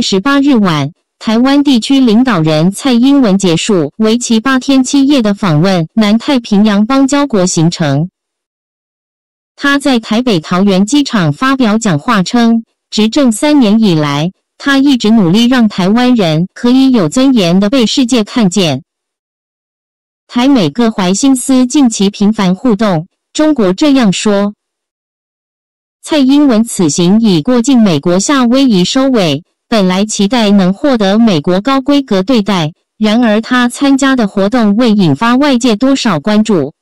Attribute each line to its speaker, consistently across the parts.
Speaker 1: 28日晚，台湾地区领导人蔡英文结束为期8天7夜的访问南太平洋邦交国行程。他在台北桃园机场发表讲话称，执政3年以来，他一直努力让台湾人可以有尊严地被世界看见。台美各怀心思，近期频繁互动。中国这样说。蔡英文此行以过境美国夏威夷收尾，本来期待能获得美国高规格对待，然而他参加的活动未引发外界多少关注。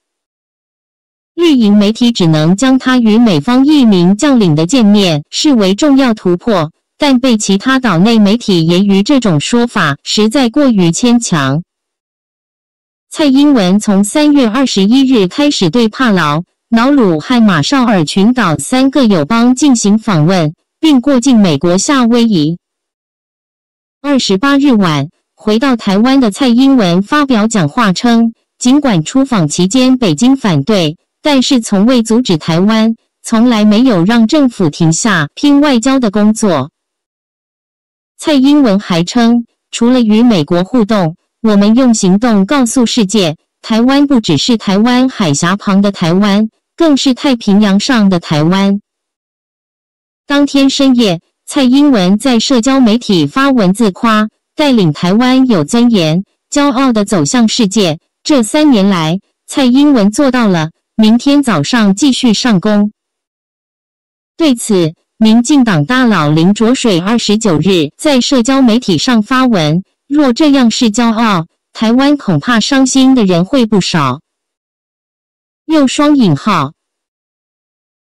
Speaker 1: 绿营媒体只能将他与美方一名将领的见面视为重要突破，但被其他岛内媒体揶揄这种说法实在过于牵强。蔡英文从3月21日开始对帕劳、瑙鲁和马绍尔群岛3个友邦进行访问，并过境美国夏威夷。28日晚，回到台湾的蔡英文发表讲话称，尽管出访期间北京反对，但是从未阻止台湾，从来没有让政府停下拼外交的工作。蔡英文还称，除了与美国互动，我们用行动告诉世界，台湾不只是台湾海峡旁的台湾，更是太平洋上的台湾。当天深夜，蔡英文在社交媒体发文自夸，带领台湾有尊严、骄傲地走向世界。这3年来，蔡英文做到了，明天早上继续上工。对此，民进党大佬林濁水29日在社交媒体上发文，若这样是骄傲，台湾恐怕伤心的人会不少。又双引号。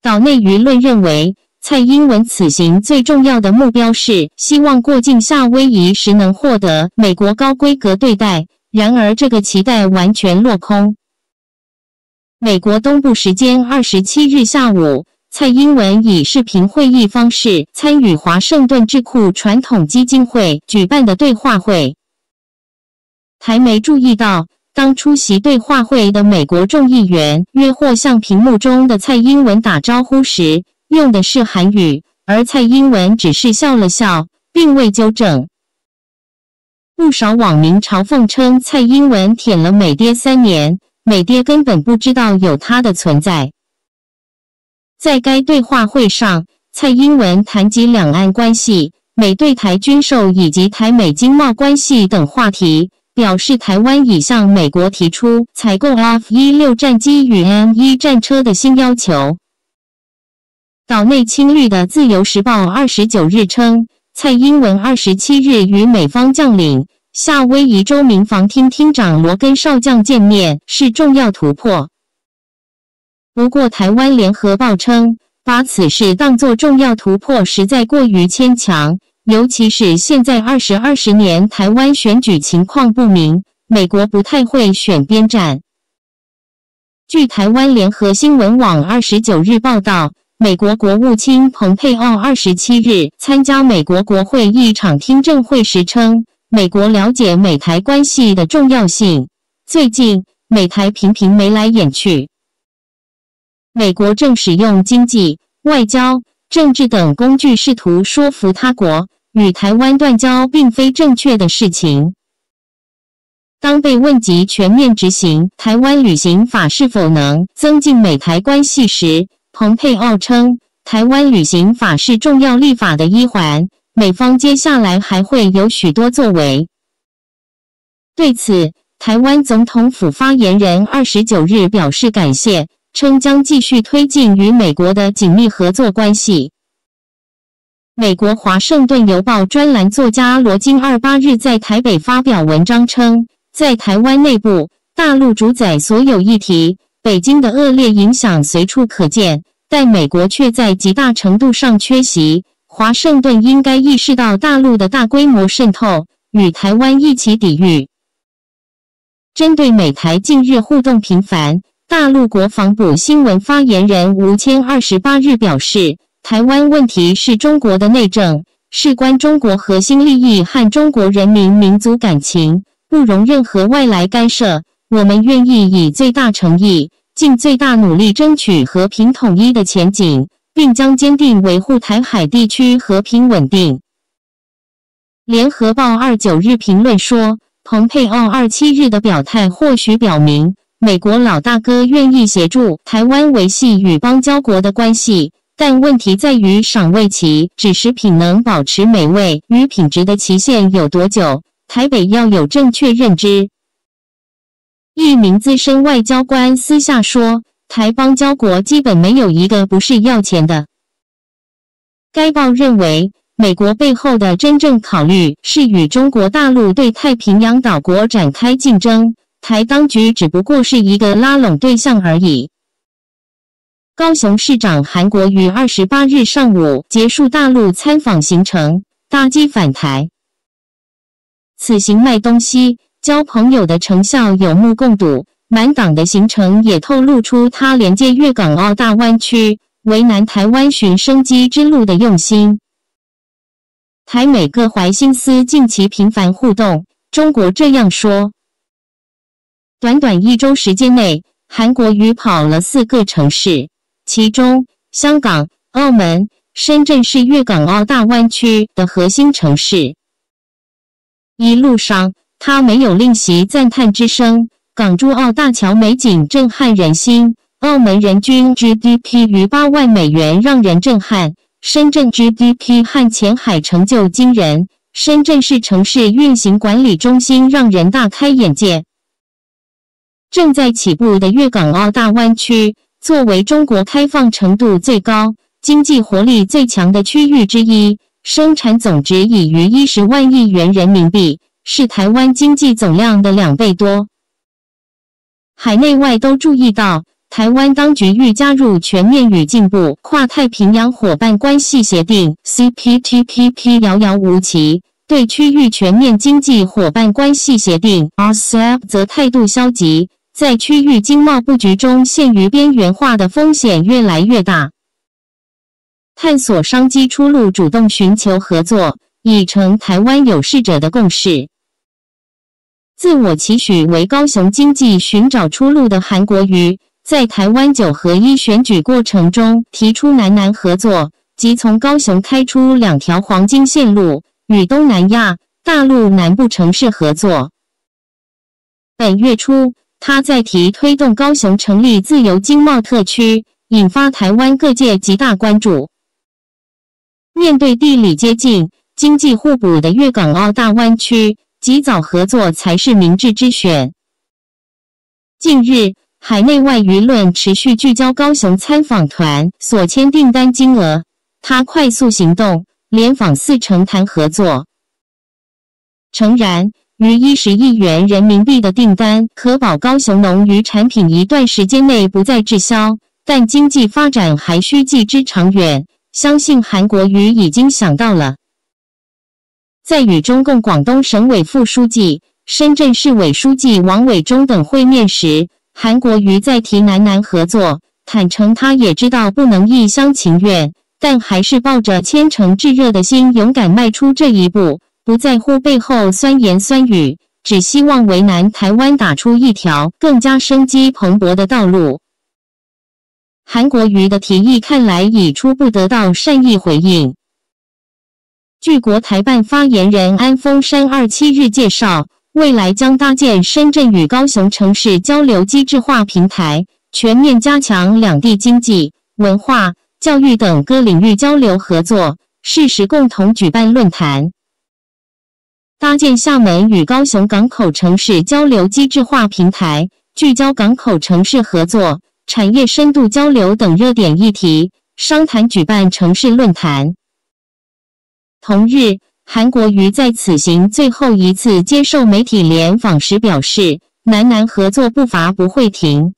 Speaker 1: 岛内舆论认为，蔡英文此行最重要的目标是希望过境夏威夷时能获得美国高规格对待，然而这个期待完全落空。美国东部时间27日下午，蔡英文以视频会议方式参与华盛顿智库传统基金会举办的对话会。台媒注意到，当出席对话会的美国众议员约或向屏幕中的蔡英文打招呼时，用的是韩语，而蔡英文只是笑了笑，并未纠正。不少网民嘲讽称蔡英文舔了美爹3年，美爹根本不知道有他的存在。在该对话会上，蔡英文谈及两岸关系、美对台军售以及台美经贸关系等话题，表示台湾已向美国提出采购 F-16战机与 M1 战车的新要求。岛内亲绿的自由时报29日称，蔡英文27日与美方将领、夏威夷州民防厅厅长罗根少将见面是重要突破。不过台湾联合报称，把此事当作重要突破实在过于牵强，尤其是现在2020年台湾选举情况不明，美国不太会选边站。据台湾联合新闻网29日报道，美国国务卿蓬佩奥27日参加美国国会一场听证会时称，美国了解美台关系的重要性，最近美台频频眉来眼去。美国正使用经济、外交、政治等工具试图说服他国，与台湾断交并非正确的事情。当被问及全面执行台湾旅行法是否能增进美台关系时，蓬佩奥称，台湾旅行法是重要立法的一环，美方接下来还会有许多作为。对此，台湾总统府发言人29日表示感谢，称将继续推进与美国的紧密合作关系。美国华盛顿邮报专栏作家罗金28日在台北发表文章称，在台湾内部，大陆主宰所有议题，北京的恶劣影响随处可见，但美国却在极大程度上缺席。华盛顿应该意识到大陆的大规模渗透，与台湾一起抵御。针对美台近日互动频繁，大陆国防部新闻发言人吴谦28日表示，台湾问题是中国的内政，事关中国核心利益和中国人民民族感情，不容任何外来干涉。我们愿意以最大诚意，尽最大努力争取和平统一的前景，并将坚定维护台海地区和平稳定。联合报29日评论说，蓬佩奥27日的表态或许表明，美国老大哥愿意协助台湾维系与邦交国的关系，但问题在于赏味期，指食品能保持美味与品质的期限有多久？台北要有正确认知。一名资深外交官私下说，台邦交国基本没有一个不是要钱的。该报认为，美国背后的真正考虑是与中国大陆对太平洋岛国展开竞争，台当局只不过是一个拉拢对象而已。高雄市长韩国瑜28日上午结束大陆参访行程，搭机返台。此行卖东西、交朋友的成效有目共睹，满档的行程也透露出他连接粤港澳大湾区、为南台湾寻生机之路的用心。台美各怀心思，近期频繁互动。中国这样说：短短1周时间内，韩国瑜跑了4个城市，其中香港、澳门、深圳是粤港澳大湾区的核心城市。一路上，他没有吝惜赞叹之声，港珠澳大桥美景震撼人心，澳门人均 GDP 逾8万美元让人震撼。深圳 GDP 和前海成就惊人，深圳市城市运行管理中心让人大开眼界。正在起步的粤港澳大湾区，作为中国开放程度最高、经济活力最强的区域之一，生产总值已逾10万亿元人民币，是台湾经济总量的2倍多。海内外都注意到，台湾当局欲加入全面与进步跨太平洋伙伴关系协定 CPTPP 遥遥无期，对区域全面经济伙伴关系协定 RCEP 则态度消极，在区域经贸布局中陷于边缘化的风险越来越大。探索商机出路，主动寻求合作，已成台湾有识者的共识。自我期许为高雄经济寻找出路的韩国瑜，在台湾9合1选举过程中提出南合作，即从高雄开出2条黄金线路，与东南亚、大陆南部城市合作。本月初，他再提推动高雄成立自由经贸特区，引发台湾各界极大关注。面对地理接近、经济互补的粤港澳大湾区，及早合作才是明智之选。近日，海内外舆论持续聚焦高雄参访团所签订单金额，他快速行动，连访4城谈合作。诚然，逾10亿元人民币的订单可保高雄农渔产品一段时间内不再滞销，但经济发展还需计之长远，相信韩国瑜已经想到了。在与中共广东省委副书记、深圳市委书记王伟忠等会面时，韩国瑜在提南合作，坦诚他也知道不能一厢情愿，但还是抱着虔诚炙热的心勇敢迈出这一步，不在乎背后酸言酸语，只希望为南台湾打出一条更加生机蓬勃的道路。韩国瑜的提议看来已初步得到善意回应。据国台办发言人安峰山27日介绍，未来将搭建深圳与高雄城市交流机制化平台，全面加强两地经济、文化、教育等各领域交流合作，适时共同举办论坛。搭建厦门与高雄港口城市交流机制化平台，聚焦港口城市合作、产业深度交流等热点议题，商谈举办城市论坛。同日，韩国瑜在此行最后一次接受媒体联访时表示，南合作步伐不会停。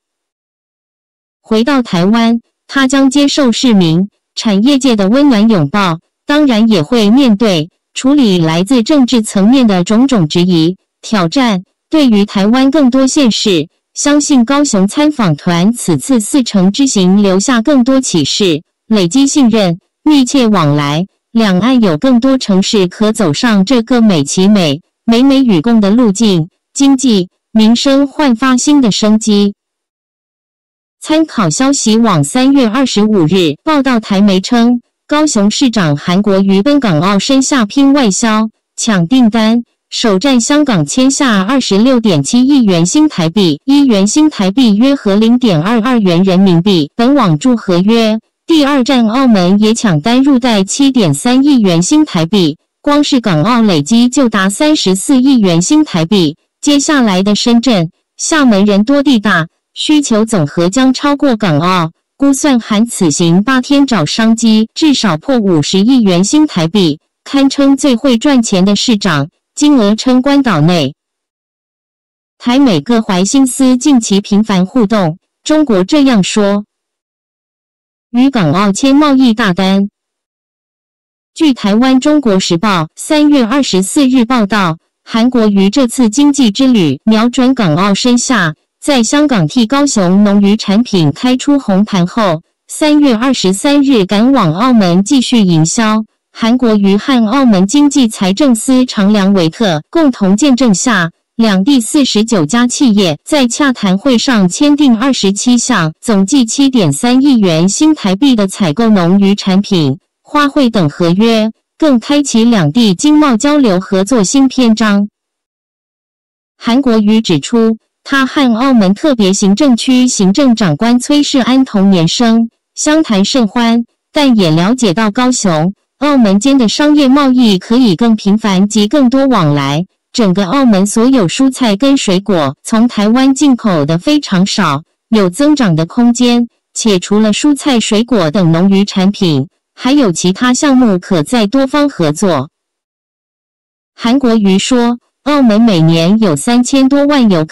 Speaker 1: 回到台湾，他将接受市民、产业界的温暖拥抱，当然也会面对处理来自政治层面的种种质疑、挑战。对于台湾更多县市，相信高雄参访团此次4城之行留下更多启示，累积信任，密切往来，两岸有更多城市可走上这个美其美、美美与共的路径，经济、民生焕发新的生机。参考消息网3月25日报道，台媒称，高雄市长韩国瑜奔港澳深下拼外销，抢订单，首战香港签下 26.7 亿元新台币，1元新台币约合 0.22 元人民币，本网注合约。第二站澳门也抢单入袋 7.3 亿元新台币，光是港澳累积就达34亿元新台币。接下来的深圳、厦门人多地大，需求总和将超过港澳，估算含此行8天找商机，至少破50亿元新台币，堪称最会赚钱的市长。金额称关岛内。台美各怀心思，近期频繁互动。中国这样说：与港澳签贸易大单。据台湾中国时报3月24日报道，韩国瑜这次经济之旅瞄准港澳深下，在香港替高雄农渔产品开出红盘后，3月23日赶往澳门继续营销。韩国瑜和澳门经济财政司长梁维特共同见证下，两地49家企业在洽谈会上签订27项，总计 7.3 亿元新台币的采购农渔产品、花卉等合约，更开启两地经贸交流合作新篇章。韩国瑜指出，他和澳门特别行政区行政长官崔世安同年生，相谈甚欢，但也了解到高雄、澳门间的商业贸易可以更频繁及更多往来。整个澳门所有蔬菜跟水果从台湾进口的非常少，有增长的空间，且除了蔬菜水果等农渔产品，还有其他项目可在多方合作。韩国瑜说，澳门每年有3000多万游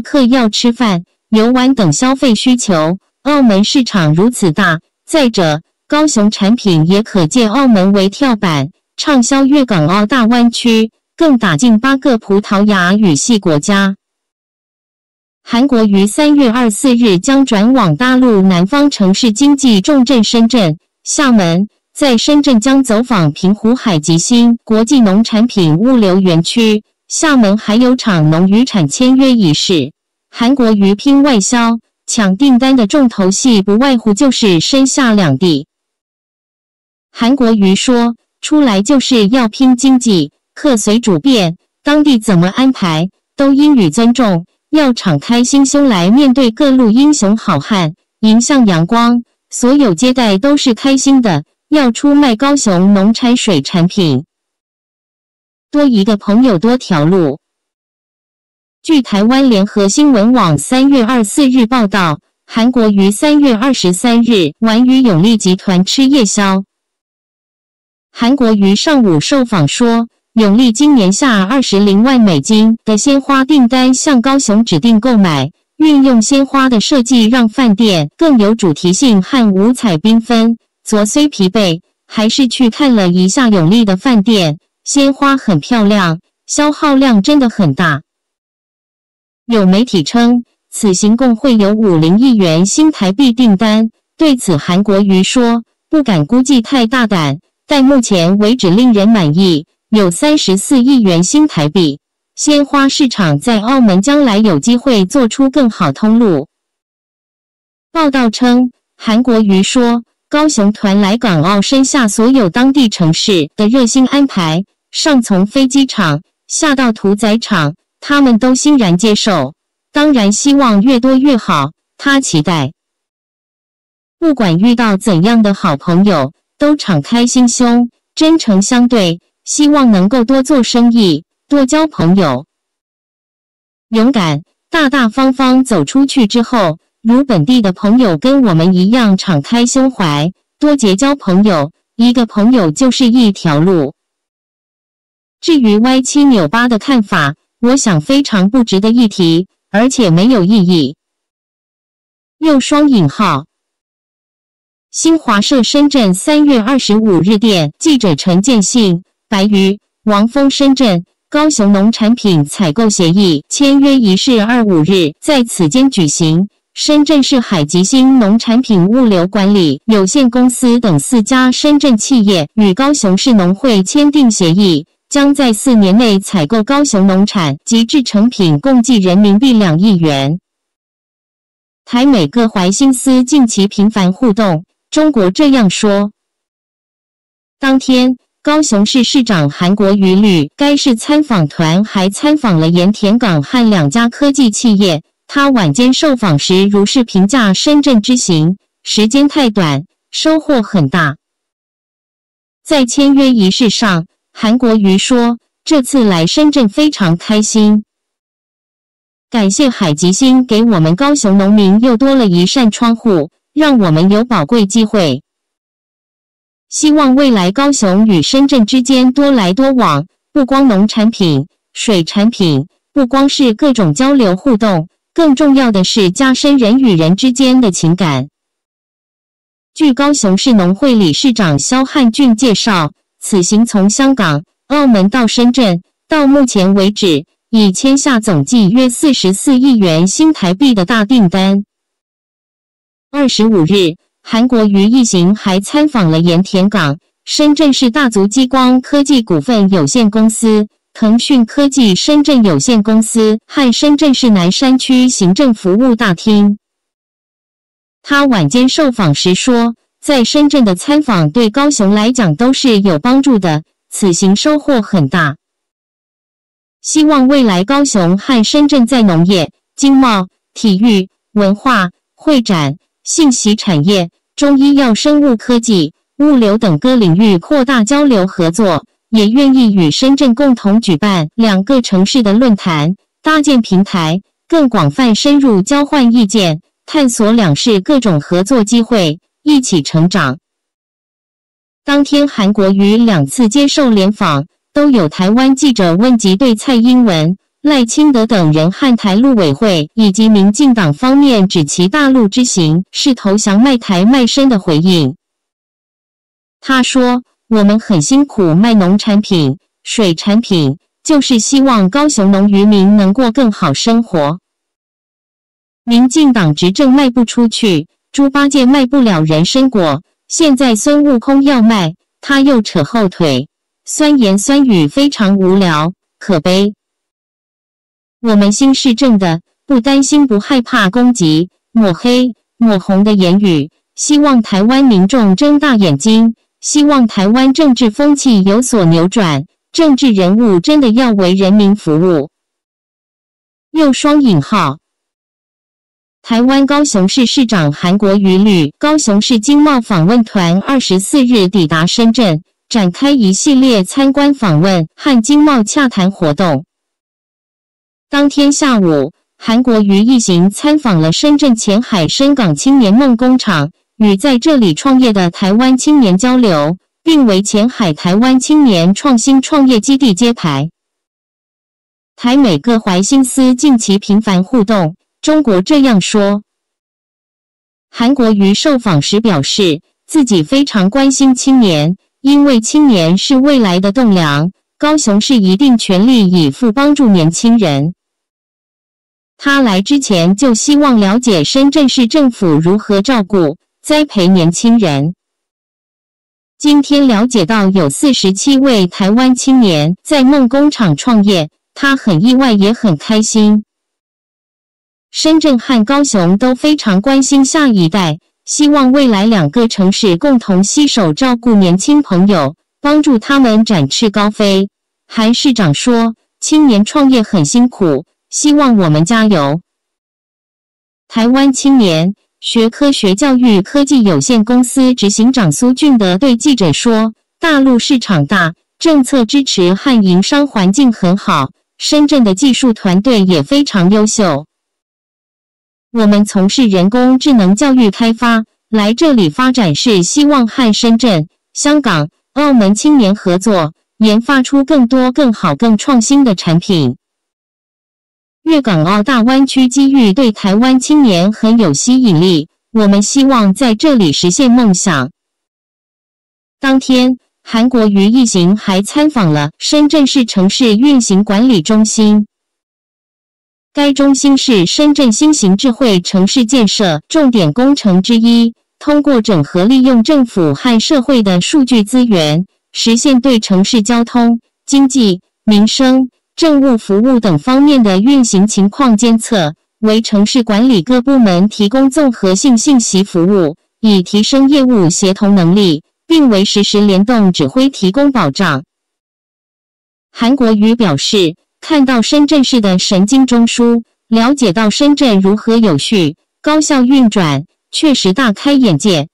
Speaker 1: 客要吃饭、游玩等消费需求，澳门市场如此大，再者，高雄产品也可借澳门为跳板，畅销粤港澳大湾区，更打进8个葡萄牙语系国家。韩国于3月24日将转往大陆南方城市经济重镇深圳、厦门，在深圳将走访平湖海吉星国际农产品物流园区，厦门还有场农渔产签约仪式。韩国瑜拼外销、抢订单的重头戏不外乎就是深厦两地。韩国瑜说，出来就是要拼经济，客随主便，当地怎么安排都应予尊重，要敞开心胸来面对各路英雄好汉，迎向阳光，所有接待都是开心的，要出卖高雄农产水产品。多一个朋友多条路。据台湾联合新闻网3月24日报道，韩国于3月23日晚与永利集团吃夜宵。韩国瑜上午受访说，永利今年下20万美金的鲜花订单向高雄指定购买，运用鲜花的设计让饭店更有主题性和五彩缤纷。昨虽疲惫，还是去看了一下永利的饭店，鲜花很漂亮，消耗量真的很大。有媒体称，此行共会有50亿元新台币订单，对此韩国瑜说，不敢估计太大胆，但目前为止令人满意，有34亿元新台币。鲜花市场在澳门将来有机会做出更好通路。报道称，韩国瑜说，高雄团来港澳深下所有当地城市的热心安排，上从飞机场，下到屠宰场，他们都欣然接受，当然希望越多越好，他期待。不管遇到怎样的好朋友，都敞开心胸，真诚相对，希望能够多做生意，多交朋友。勇敢、大大方方走出去之后，如本地的朋友跟我们一样敞开胸怀，多结交朋友，一个朋友就是一条路。至于歪七扭八的看法，我想非常不值得一提，而且没有意义。右双引号。新华社深圳3月25日电，记者陈建信、白瑜、王峰深圳、高雄农产品采购协议签约仪式25日在此间举行。深圳市海吉星农产品物流管理有限公司等4家深圳企业与高雄市农会签订协议，将在4年内采购高雄农产及制成品共计人民币2亿元。台美各怀心思，近期频繁互动。中国这样说。当天，高雄市市长韩国瑜旅，该市参访团还参访了盐田港和2家科技企业。他晚间受访时如是评价深圳之行：时间太短，收获很大。在签约仪式上，韩国瑜说，这次来深圳非常开心，感谢海极星给我们高雄农民又多了一扇窗户，让我们有宝贵机会。希望未来高雄与深圳之间多来多往，不光农产品、水产品，不光是各种交流互动，更重要的是加深人与人之间的情感。据高雄市农会理事长萧汉俊介绍，此行从香港、澳门到深圳，到目前为止已签下总计约44亿元新台币的大订单。25日，韩国瑜一行还参访了盐田港、深圳市大族激光科技股份有限公司、腾讯科技深圳有限公司和深圳市南山区行政服务大厅。他晚间受访时说，在深圳的参访对高雄来讲都是有帮助的，此行收获很大。希望未来高雄和深圳在农业、经贸、体育、文化、会展、信息产业、中医药生物科技、物流等各领域扩大交流合作，也愿意与深圳共同举办2个城市的论坛，搭建平台，更广泛深入交换意见，探索两市各种合作机会，一起成长。当天韩国瑜2次接受联访，都有台湾记者问及对蔡英文、赖清德等人和台陆委会以及民进党方面指其大陆之行是投降卖台卖身的回应。他说，我们很辛苦卖农产品、水产品，就是希望高雄农渔民能过更好生活。民进党执政卖不出去，猪八戒卖不了人参果，现在孙悟空要卖，他又扯后腿，酸言酸语非常无聊，可悲。我们新市政的不担心不害怕攻击、抹黑、抹红的言语，希望台湾民众睁大眼睛，希望台湾政治风气有所扭转，政治人物真的要为人民服务。右双引号。台湾高雄市市长韩国瑜旅高雄市经贸访问团24日抵达深圳，展开一系列参观访问和经贸洽谈活动。当天下午，韩国瑜一行参访了深圳前海深港青年梦工厂，与在这里创业的台湾青年交流，并为前海台湾青年创新创业基地揭牌。台美各怀心思近期频繁互动，中国这样说。韩国瑜受访时表示，自己非常关心青年，因为青年是未来的栋梁，高雄市一定全力以赴帮助年轻人。他来之前就希望了解深圳市政府如何照顾、栽培年轻人。今天了解到有47位台湾青年在梦工厂创业，他很意外也很开心。深圳和高雄都非常关心下一代，希望未来2个城市共同携手照顾年轻朋友，帮助他们展翅高飞。韩市长说，青年创业很辛苦，希望我们加油。台湾青年学科学教育科技有限公司执行长苏俊德对记者说，大陆市场大，政策支持和营商环境很好，深圳的技术团队也非常优秀。我们从事人工智能教育开发，来这里发展是希望和深圳、香港、澳门青年合作，研发出更多更好更创新的产品。粤港澳大湾区机遇对台湾青年很有吸引力，我们希望在这里实现梦想。当天，韩国瑜一行还参访了深圳市城市运行管理中心。该中心是深圳新型智慧城市建设重点工程之一，通过整合利用政府和社会的数据资源，实现对城市交通、经济、民生、政务服务等方面的运行情况监测，为城市管理各部门提供综合性信息服务，以提升业务协同能力，并为实时联动指挥提供保障。韩国瑜表示，看到深圳市的神经中枢，了解到深圳如何有序、高效运转，确实大开眼界。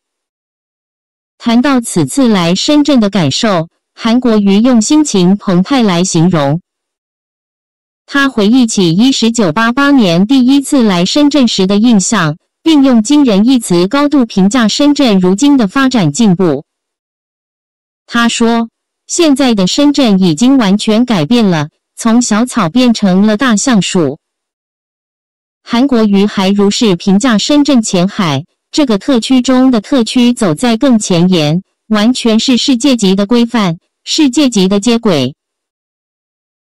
Speaker 1: 谈到此次来深圳的感受，韩国瑜用心情澎湃来形容。他回忆起1988年第一次来深圳时的印象，并用惊人一词高度评价深圳如今的发展进步。他说，现在的深圳已经完全改变了，从小草变成了大橡树。韩国瑜还如是评价深圳前海这个特区中的特区走在更前沿，完全是世界级的规范，世界级的接轨。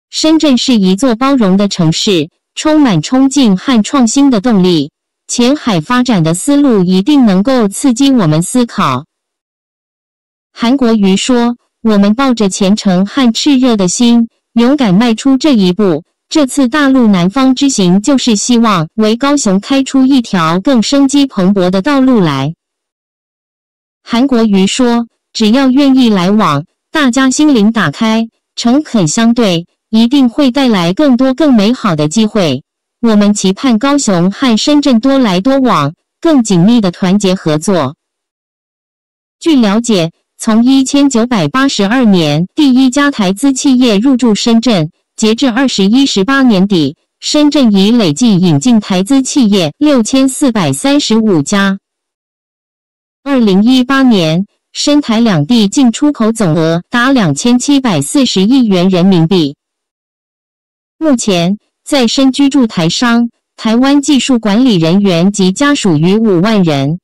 Speaker 1: 深圳是一座包容的城市，充满冲劲和创新的动力。前海发展的思路一定能够刺激我们思考。韩国瑜说，我们抱着虔诚和炽热的心，勇敢迈出这一步。这次大陆南方之行就是希望为高雄开出一条更生机蓬勃的道路来。韩国瑜说，只要愿意来往，大家心灵打开，诚恳相对，一定会带来更多更美好的机会。我们期盼高雄和深圳多来多往，更紧密的团结合作。据了解，从1982年第一家台资企业入驻深圳，截至18年底，深圳已累计引进台资企业6435家。2018年，深台两地进出口总额达2740亿元人民币。目前，在深居住台商、台湾技术管理人员及家属逾5万人。